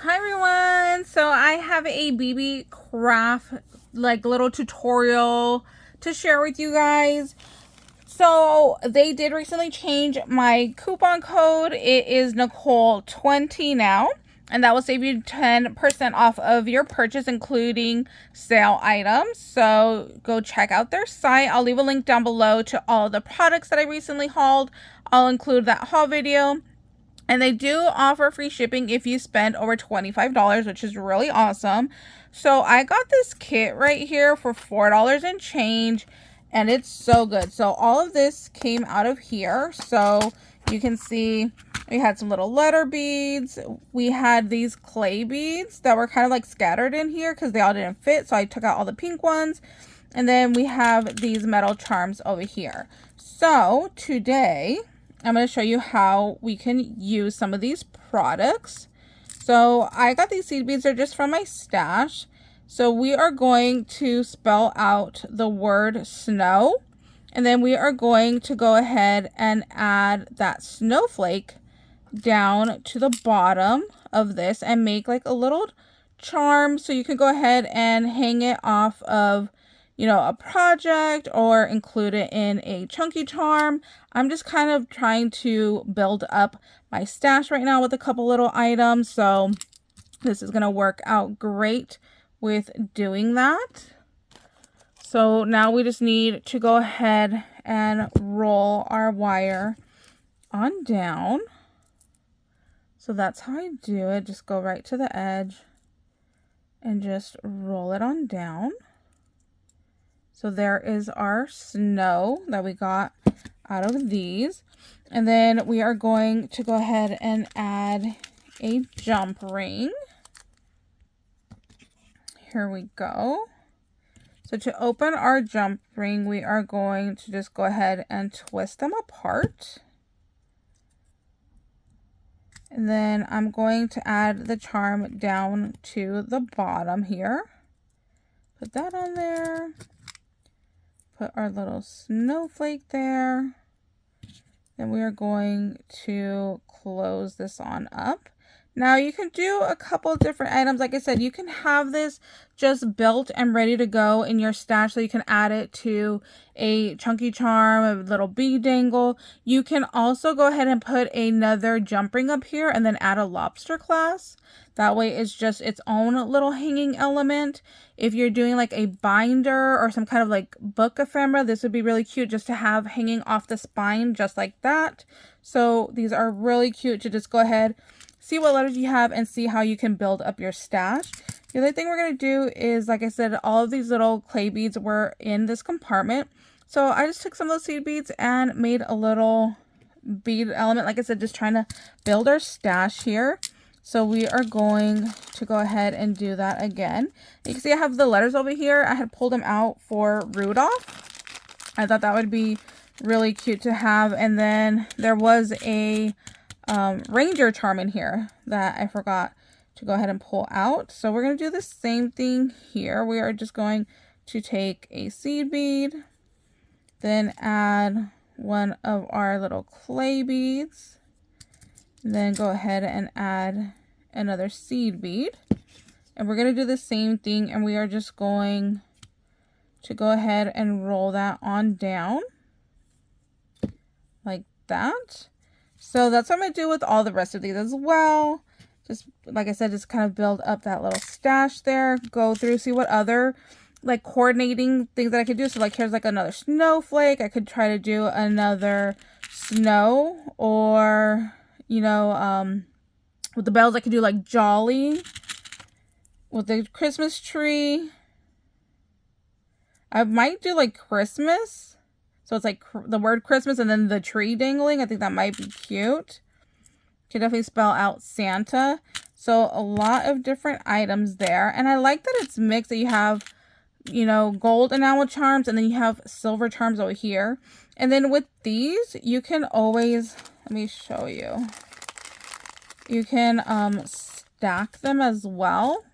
Hi everyone, so I have a BeeBeeCraft like little tutorial to share with you guys. So they did recently change my coupon code. It is Nicole20 now, and that will save you 10% off of your purchase, including sale items. So go check out their site. I'll leave a link down below to all the products that I recently hauled. I'll include that haul video. And they do offer free shipping if you spend over $25, which is really awesome. So I got this kit right here for $4 and change, and it's so good. So all of this came out of here. So you can see we had some little letter beads. We had these clay beads that were kind of like scattered in here because they all didn't fit. So I took out all the pink ones. And then we have these metal charms over here. So today I'm going to show you how we can use some of these products. So I got these seed beads. They're just from my stash. So we are going to spell out the word snow. And then we are going to go ahead and add that snowflake down to the bottom of this and make like a little charm. So you can go ahead and hang it off of, you know, a project or include it in a chunky charm. I'm just kind of trying to build up my stash right now with a couple little items. So this is going to work out great with doing that. So now we just need to go ahead and roll our wire on down. So that's how I do it. Just go right to the edge and just roll it on down. So there is our snow that we got out of these. And then we are going to go ahead and add a jump ring. Here we go. So to open our jump ring, we are going to just go ahead and twist them apart. And then I'm going to add the charm down to the bottom here. Put that on there. Put our little snowflake there. Then we are going to close this on up. Now you can do a couple of different items. Like I said, you can have this just built and ready to go in your stash. So you can add it to a chunky charm, a little bead dangle. You can also go ahead and put another jump ring up here and then add a lobster clasp. That way it's just its own little hanging element. If you're doing like a binder or some kind of like book ephemera, this would be really cute just to have hanging off the spine just like that. So these are really cute to just go ahead, see what letters you have, and see how you can build up your stash. The other thing we're going to do is, like I said, all of these little clay beads were in this compartment. So I just took some of those seed beads and made a little bead element. Like I said, just trying to build our stash here. So we are going to go ahead and do that again. You can see I have the letters over here. I had pulled them out for Rudolph. I thought that would be really cute to have. And then there was a reindeer charm in here that I forgot to go ahead and pull out. So we're going to do the same thing here. We are just going to take a seed bead, then add one of our little clay beads, then go ahead and add another seed bead. And we're going to do the same thing, and we are just going to go ahead and roll that on down like that. So that's what I'm going to do with all the rest of these as well. Just like I said, just kind of build up that little stash there. Go through, see what other like coordinating things that I could do. So like here's like another snowflake. I could try to do another snow, or you know, with the bells I could do like jolly. With the Christmas tree, I might do like Christmas. So it's like the word Christmas and then the tree dangling. I think that might be cute. Can definitely spell out Santa. So a lot of different items there. And I like that it's mixed, that you have, you know, gold enamel charms and then you have silver charms over here. And then with these, you can always, let me show you. You can stack them as well.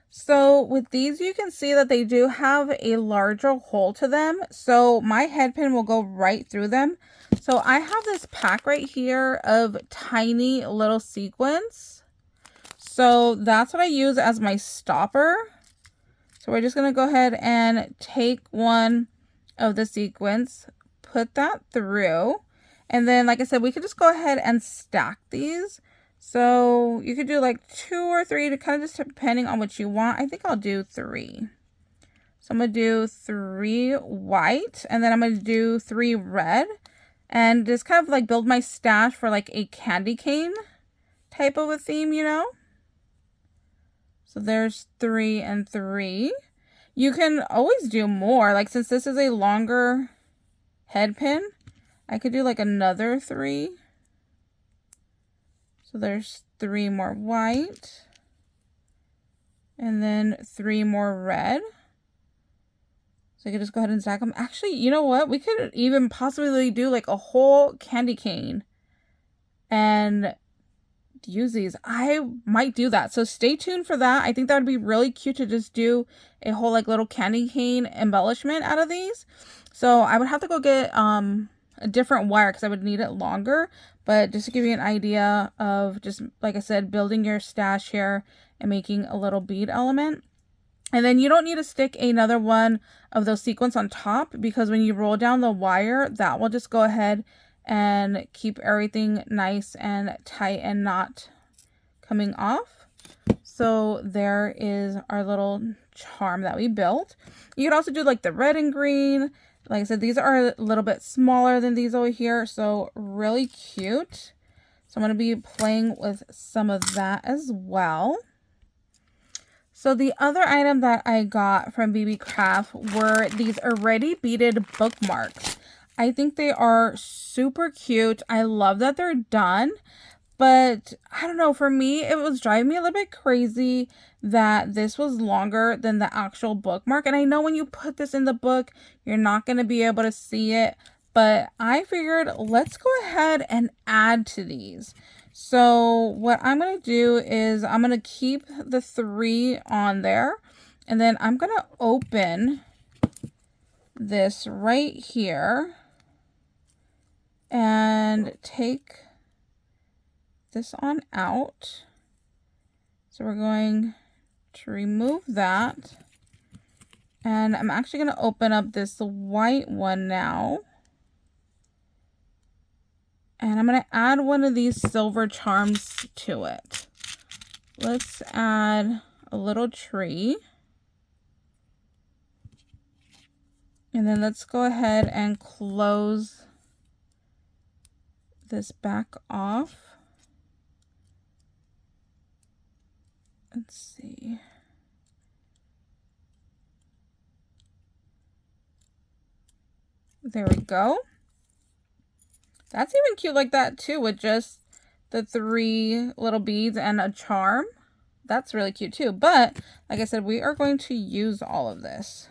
So with these, you can see that they do have a larger hole to them. So my head pin will go right through them. So I have this pack right here of tiny little sequins. So that's what I use as my stopper. So we're just going to go ahead and take one of the sequins, put that through, and then like I said, we could just go ahead and stack these. So you could do like 2 or 3 to kind of just depending on what you want. I think I'll do 3. So I'm going to do 3 white, and then I'm going to do 3 red, and just kind of like build my stash for like a candy cane type of a theme, you know? So there's 3 and 3. You can always do more. Like since this is a longer head pin, I could do like another 3. So there's 3 more white. And then 3 more red. So I could just go ahead and stack them. Actually, you know what? We could even possibly do like a whole candy cane and use these. I might do that, so stay tuned for that. I think that would be really cute to just do a whole like little candy cane embellishment out of these. So I would have to go get a different wire because I would need it longer, but just to give you an idea of just like I said, building your stash here and making a little bead element. And then you don't need to stick another one of those sequins on top, because when you roll down the wire, that will just go ahead and keep everything nice and tight and not coming off. So there is our little charm that we built. You could also do like the red and green. Like I said, these are a little bit smaller than these over here, so really cute. So I'm going to be playing with some of that as well. So the other item that I got from BeeBeeCraft were these already beaded bookmarks. I think they are super cute. I love that they're done, but I don't know, for me, it was driving me a little bit crazy that this was longer than the actual bookmark. And I know when you put this in the book, you're not going to be able to see it, but I figured let's go ahead and add to these. So what I'm going to do is I'm going to keep the 3 on there, and then I'm going to open this right here and take this on out. So we're going to remove that, and I'm actually going to open up this white one now, and I'm going to add one of these silver charms to it. Let's add a little tree, and then let's go ahead and close this back off. Let's see. There we go. That's even cute like that too, with just the 3 little beads and a charm. That's really cute too. But like I said, we are going to use all of this.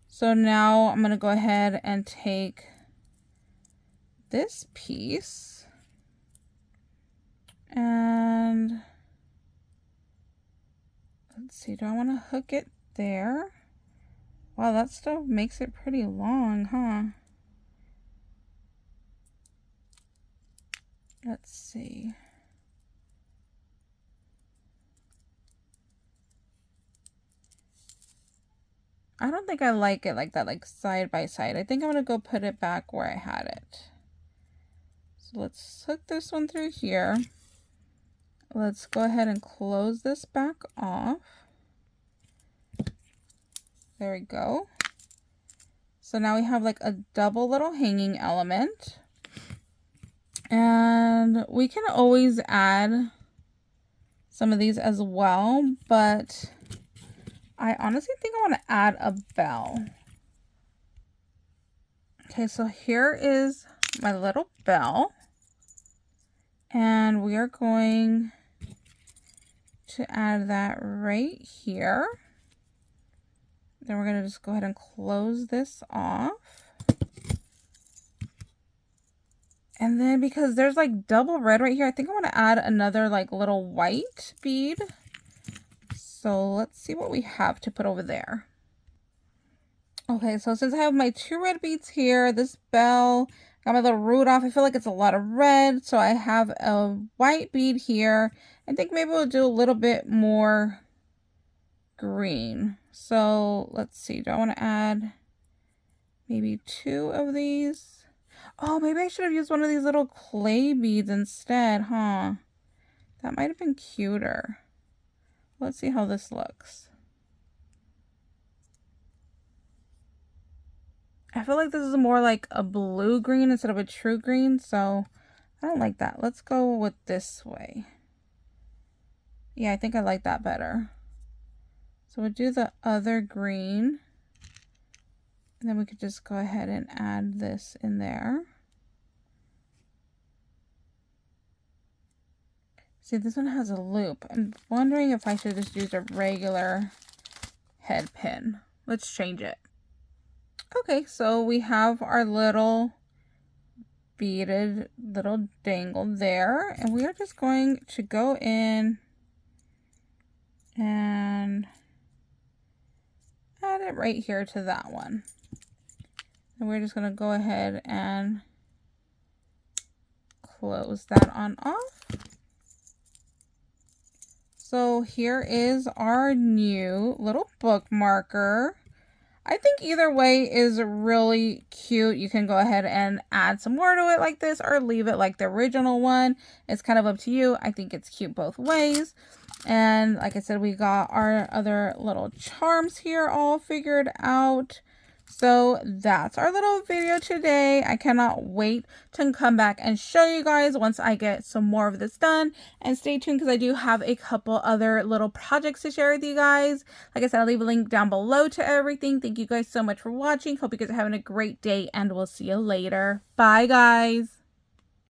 So now I'm going to go ahead and take this piece and let's see, do I want to hook it there? Wow, that still makes it pretty long, huh? Let's see. I don't think I like it like that, like side by side. I think I'm going to go put it back where I had it. So let's hook this one through here. Let's go ahead and close this back off. There we go. So now we have like a double little hanging element. And we can always add some of these as well, but I honestly think I want to add a bell. Okay, so here is my little bell. And we are going to add that right here. Then we're going to just go ahead and close this off. And then because there's like double red right here, I think I want to add another like little white bead. So let's see what we have to put over there. Okay, so since I have my 2 red beads here, this bell, Got my little root off. I feel like it's a lot of red, so I have a white bead here. I think maybe we'll do a little bit more green. So let's see. Do I want to add maybe 2 of these? Oh, maybe I should have used one of these little clay beads instead, huh? That might have been cuter. Let's see how this looks. I feel like this is more like a blue green instead of a true green, so I don't like that. Let's go with this way. Yeah, I think I like that better. So we'll do the other green. And then we could just go ahead and add this in there. See, this one has a loop. I'm wondering if I should just use a regular head pin. Let's change it. Okay, so we have our little beaded little dangle there. And we are just going to go in and add it right here to that one. And we're just going to go ahead and close that on off. So here is our new little bookmarker. I think either way is really cute. You can go ahead and add some more to it like this or leave it like the original one. It's kind of up to you. I think it's cute both ways. And like I said, we got our other little charms here all figured out. So that's our little video today. I cannot wait to come back and show you guys once I get some more of this done. And stay tuned because I do have a couple other little projects to share with you guys. Like I said, I'll leave a link down below to everything. Thank you guys so much for watching. Hope you guys are having a great day and we'll see you later. Bye guys.